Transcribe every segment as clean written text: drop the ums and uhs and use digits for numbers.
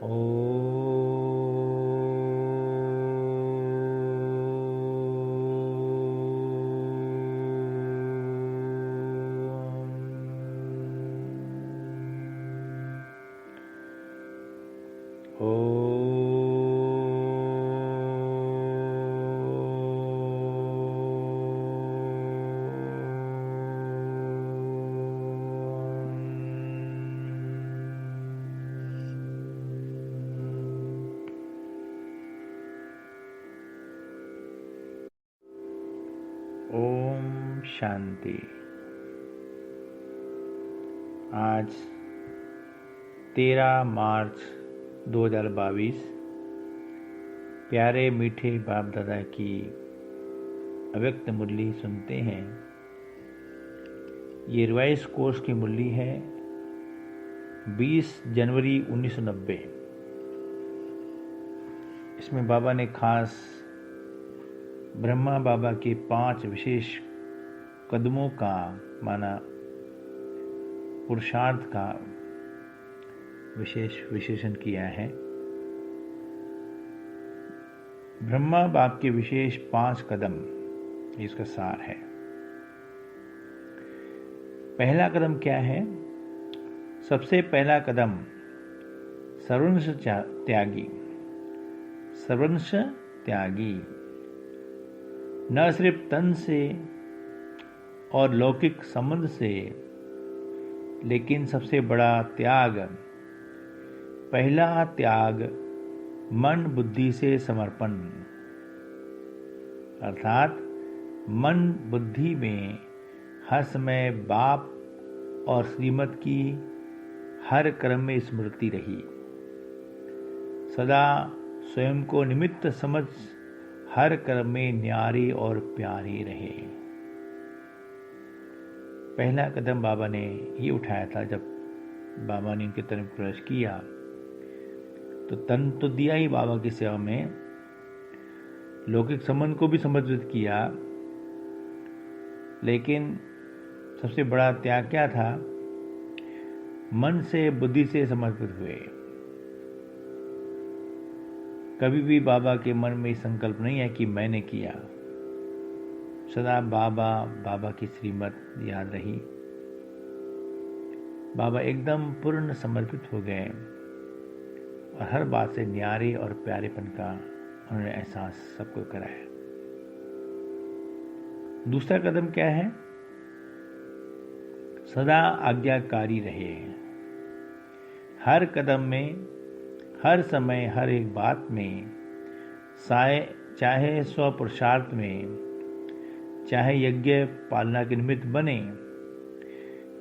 ओ ओम शांति। आज 13 मार्च 2022 प्यारे मीठे बाप दादा की अव्यक्त मुरली सुनते हैं। ये रिवाइज कोर्स की मुरली है 20 जनवरी 1990। इसमें बाबा ने खास ब्रह्मा बाबा के 5 विशेष कदमों का माना पुरुषार्थ का विशेषण किया है। ब्रह्मा बाप के विशेष 5 कदम इसका सार है। पहला कदम क्या है? सबसे पहला कदम सर्वंश त्यागी। सर्वंश त्यागी न सिर्फ तन से और लौकिक संबंध से, लेकिन सबसे बड़ा त्याग, पहला त्याग मन बुद्धि से समर्पण। अर्थात मन बुद्धि में हर समय बाप और श्रीमत की हर कर्म में स्मृति रही। सदा स्वयं को निमित्त समझ हर कर्म में न्यारे और प्यारे रहे। पहला कदम बाबा ने ये उठाया था। जब बाबा ने इनके तन में प्रवेश किया तो तन तो दिया ही बाबा की सेवा में, लौकिक संबंध को भी समर्पित किया, लेकिन सबसे बड़ा त्याग क्या था? मन से बुद्धि से समर्पित हुए। कभी भी बाबा के मन में संकल्प नहीं है कि मैंने किया। सदा बाबा की श्रीमत याद रही। बाबा एकदम पूर्ण समर्पित हो गए और हर बात से न्यारे और प्यारेपन का उन्होंने एहसास सबको कराया। दूसरा कदम क्या है? सदा आज्ञाकारी रहे। हर कदम में, हर समय, हर एक बात में, चाहे स्वपुरुषार्थ में, चाहे यज्ञ पालना के निमित्त बने,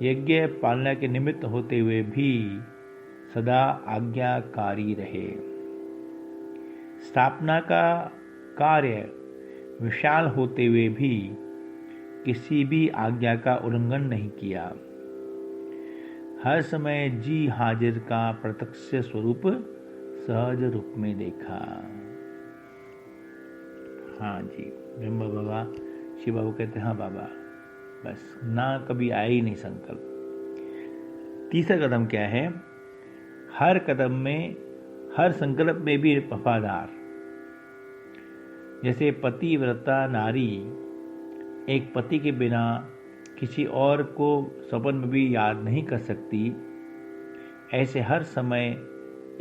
यज्ञ पालना के निमित्त होते हुए भी सदा आज्ञाकारी रहे। स्थापना का कार्य विशाल होते हुए भी किसी भी आज्ञा का उल्लंघन नहीं किया। हर समय जी हाजिर का प्रत्यक्ष स्वरूप सहज रूप में देखा। हाँ जी, ब्रह्मा बाबा शिव बाबू कहते हैं हाँ बाबा, बस ना कभी आया ही नहीं संकल्प। तीसरा कदम क्या है? हर कदम में, हर संकल्प में भी वफादार। जैसे पतिव्रता नारी एक पति के बिना किसी और को सपन में भी याद नहीं कर सकती, ऐसे हर समय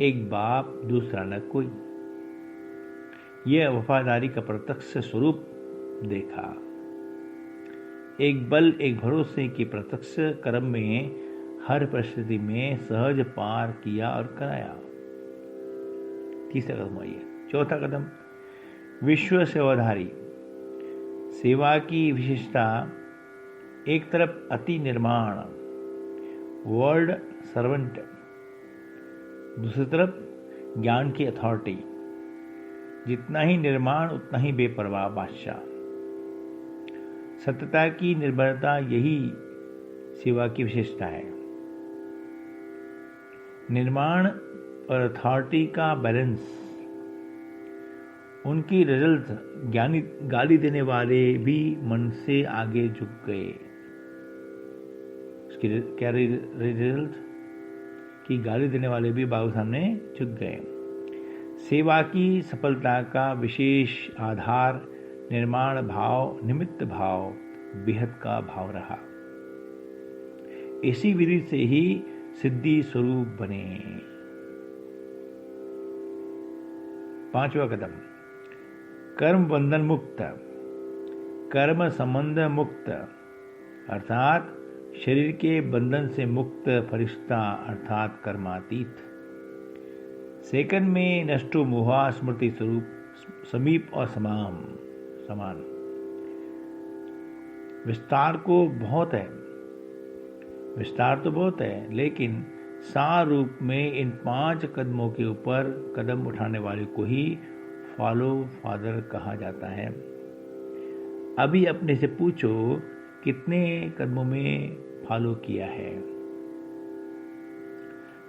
एक बाप दूसरा न कोई। यह वफादारी का प्रत्यक्ष स्वरूप देखा। एक बल, एक भरोसे के प्रत्यक्ष कर्म में हर परिस्थिति में सहज पार किया और कराया। तीसरा कदम आइए। चौथा कदम विश्व सेवाधारी। सेवा की विशेषता एक तरफ अति निर्माण, वर्ल्ड सर्वेंट, दूसरी तरफ ज्ञान की अथॉरिटी। जितना ही निर्माण उतना ही बेपरवाह बादशाह। सत्यता की निर्भरता, यही सेवा की विशेषता है। निर्माण और अथॉरिटी का बैलेंस। उनकी रिजल्ट, ज्ञानी गाली देने वाले भी मन से आगे झुक गए। उसकी क्या रिजल्ट? कि गाली देने वाले भी बाबू सामने झुक गए। सेवा की सफलता का विशेष आधार निर्माण भाव, निमित्त भाव, बेहद का भाव रहा। इसी विधि से ही सिद्धि स्वरूप बने। 5वां कदम, कर्म बंधन मुक्त, कर्म संबंध मुक्त अर्थात शरीर के बंधन से मुक्त फरिश्ता अर्थात कर्मातीत। सेकंड में नष्टो मोहा स्मृति स्वरूप समीप और समान। विस्तार तो बहुत है, लेकिन सार रूप में इन 5 कदमों के ऊपर कदम उठाने वाले को ही फॉलो फादर कहा जाता है। अभी अपने से पूछो कितने कदमों में फॉलो किया है।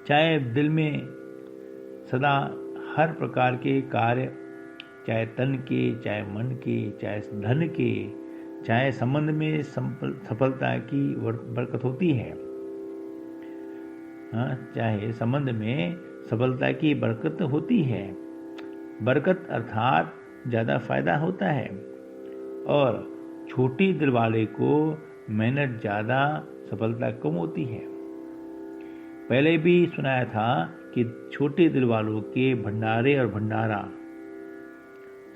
चाहे दिल में सदा हर प्रकार के कार्य, चाहे तन के, चाहे मन के, चाहे धन के, चाहे संबंध में सफलता की बरकत होती है। चाहे संबंध में सफलता की बरकत होती है। बरकत अर्थात ज़्यादा फायदा होता है, और छोटी दिल वाले को मेहनत ज़्यादा, सफलता कम होती है। पहले भी सुनाया था कि छोटे दिल वालों के भंडारे और भंडारा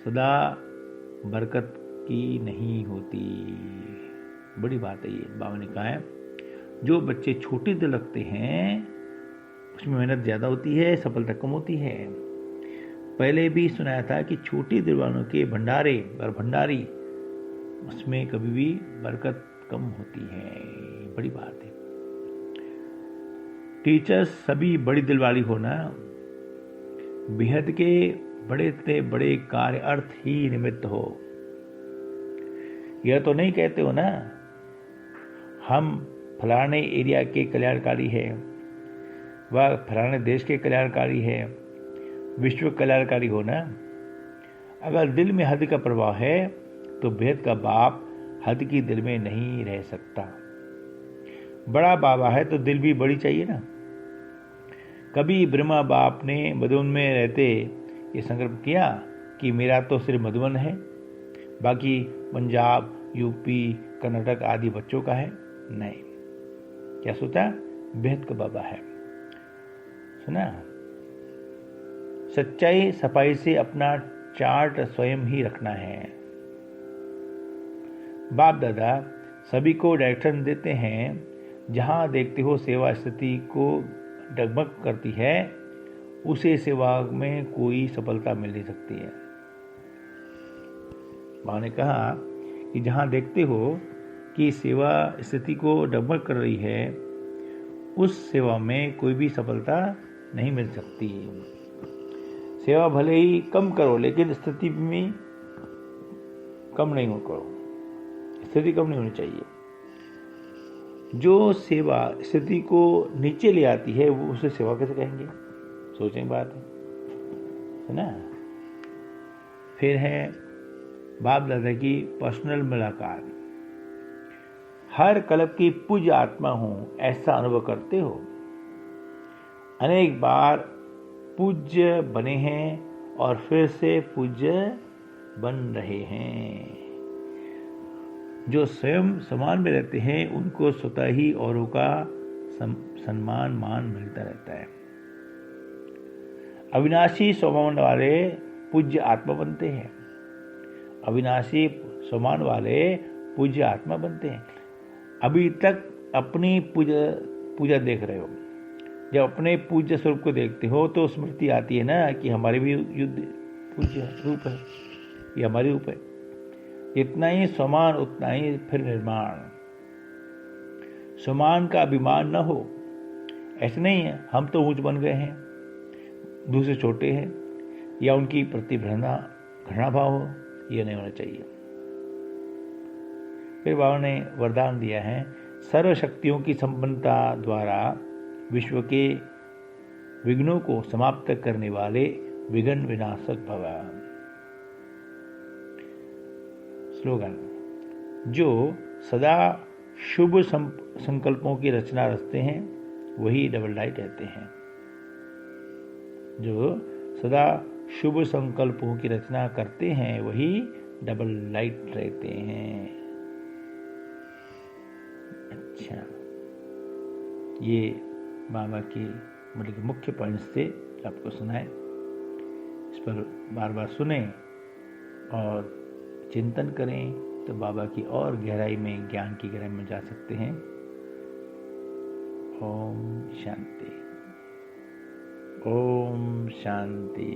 सदा बरकत की नहीं होती। बड़ी बात है ये। बाबा ने कहा है जो बच्चे छोटे दिल रखते हैं उसमें मेहनत ज़्यादा होती है, सफलता कम होती है। पहले भी सुनाया था कि छोटे दिल वालों के भंडारे और भंडारी उसमें कभी भी बरकत कम होती है। बड़ी बात है। टीचर्स सभी बड़ी दिल वाली होना, बेहद के बड़े से बड़े कार्य अर्थ ही निमित्त हो। यह तो नहीं कहते हो ना हम फलाने एरिया के कल्याणकारी है, वह फलाने देश के कल्याणकारी है, विश्व कल्याणकारी हो ना। अगर दिल में हद का प्रभाव है तो बेहद का बाप हद की दिल में नहीं रह सकता। बड़ा बाबा है तो दिल भी बड़ी चाहिए ना। कभी ब्रह्मा बाप ने मधुबन में रहते ये संकल्प किया कि मेरा तो सिर्फ मधुबन है, बाकी पंजाब, यूपी, कर्नाटक आदि बच्चों का है? नहीं। क्या सोचा? बेहद का बाबा है। सुना? सच्चाई सफाई से अपना चार्ट स्वयं ही रखना है। बाप दादा सभी को डायरेक्शन देते हैं। जहां देखते हो सेवा स्थिति को डगमग करती है, उसे सेवा में कोई सफलता मिल नहीं सकती है। बाबा ने कहा कि जहां देखते हो कि सेवा स्थिति को डगमग कर रही है, उस सेवा में कोई भी सफलता नहीं मिल सकती। सेवा भले ही कम करो, लेकिन स्थिति में कम नहीं करो। स्थिति कम नहीं होनी चाहिए। जो सेवा स्थिति को नीचे ले आती है वो उसे सेवा कैसे कहेंगे? सोचने की बात है ना। फिर है बाप दादा की पर्सनल मुलाकात। हर कल्प की पूज्य आत्मा हूं ऐसा अनुभव करते हो। अनेक बार पूज्य बने हैं और फिर से पूज्य बन रहे हैं। जो स्वयं समान में रहते हैं उनको स्वतः ही औरों का सम्मान मान मिलता रहता है। अविनाशी स्वभाव वाले पूज्य आत्मा बनते हैं। अविनाशी स्वभाव वाले पूज्य आत्मा बनते हैं। अभी तक अपनी पूजा देख रहे हो। जब अपने पूज्य स्वरूप को देखते हो तो स्मृति आती है ना कि हमारे भी युद्ध पूज्य रूप है, ये हमारी रूप है। इतना ही समान उतना ही फिर निर्माण। समान का अभिमान न हो। ऐसे नहीं है हम तो ऊंच बन गए हैं, दूसरे छोटे हैं, या उनकी प्रति घृणा भाव हो, यह नहीं होना चाहिए। फिर बाबा ने वरदान दिया है, सर्व शक्तियों की संपन्नता द्वारा विश्व के विघ्नों को समाप्त करने वाले विघ्न विनाशक भव। स्लोगन, जो सदा शुभ संकल्पों की रचना रचते हैं वही डबल लाइट रहते हैं। जो सदा शुभ संकल्पों की रचना करते हैं वही डबल लाइट रहते हैं। अच्छा, ये बाबा के मतलब मुख्य पॉइंट्स थे, आपको सुनाए। इस पर बार बार सुने और चिंतन करें तो बाबा की और गहराई में, ज्ञान की गहराई में जा सकते हैं। ओम शांति। ओम शांति।